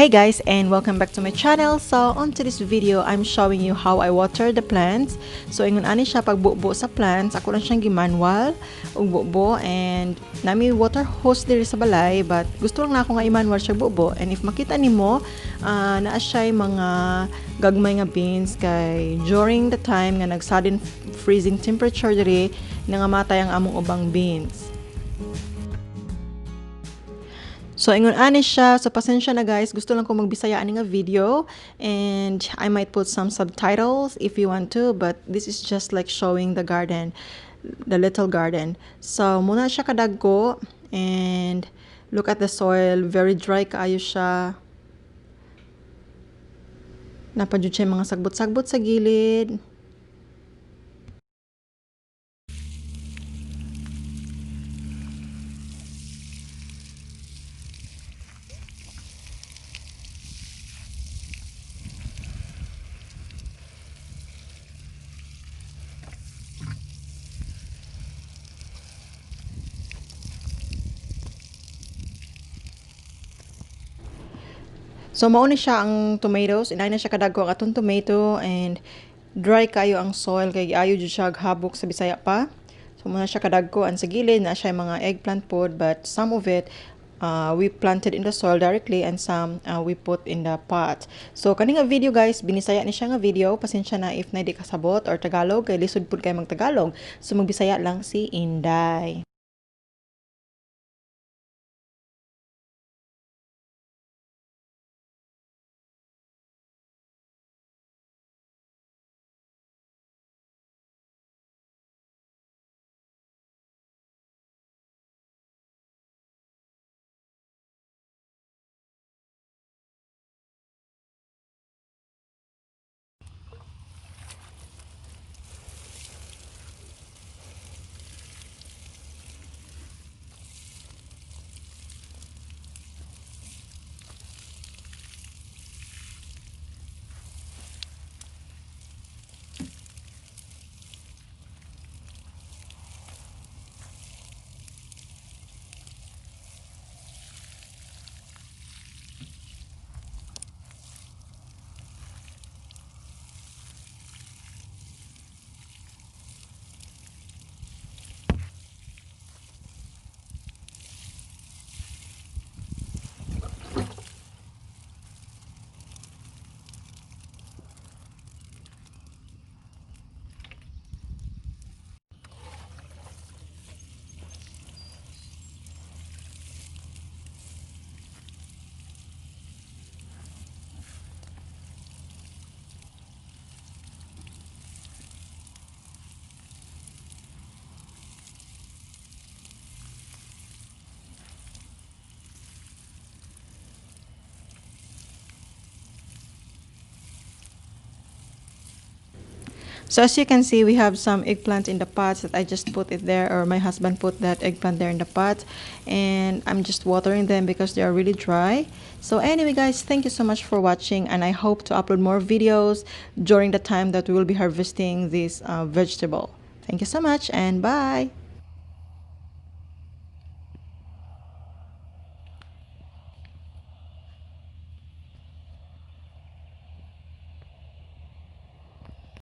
Hey guys, and welcome back to my channel. So on today's video, I'm showing you how I water the plants. So ingon ani siya pagbubo sa plants, ako lang siyang gimanual ug bubo, and nami water hose diri sa balay, but gusto lang na ako nga i-manual siya bubo. And if makita nimo, naa siya mga gagmay nga beans kay during the time nga nag sudden freezing temperature diri nangamatay ang among ubang beans. So, ingon ani siya. So, pasensya na guys. Gusto lang ko magbisaya ani nga video. And I might put some subtitles if you want to. But this is just like showing the garden. The little garden. So, muna siya kadagko. And look at the soil. Very dry kaayo siya. Napadjud siya mga sagbot-sagbot sa gilid. So, mauna siya ang tomatoes. Inay na siya kadagko ang atong tomato. And dry kayo ang soil. Kaya ayo dyan siya habok sa Bisaya pa. So, muna siya kadagko. Ang sa gilid na siya mga eggplant pod. But some of it, we planted in the soil directly. And some we put in the pot. So, kani nga video guys, binisaya ni siya nga video. Pasensya na if na di kasabot or Tagalog. Kaya lisod pod kayo mag-Tagalog. So, magbisaya lang si Inday. So as you can see, we have some eggplant in the pots that I just put it there, or my husband put that eggplant there in the pot, and I'm just watering them because they are really dry. So anyway guys, thank you so much for watching, and I hope to upload more videos during the time that we will be harvesting this vegetable. Thank you so much, and bye!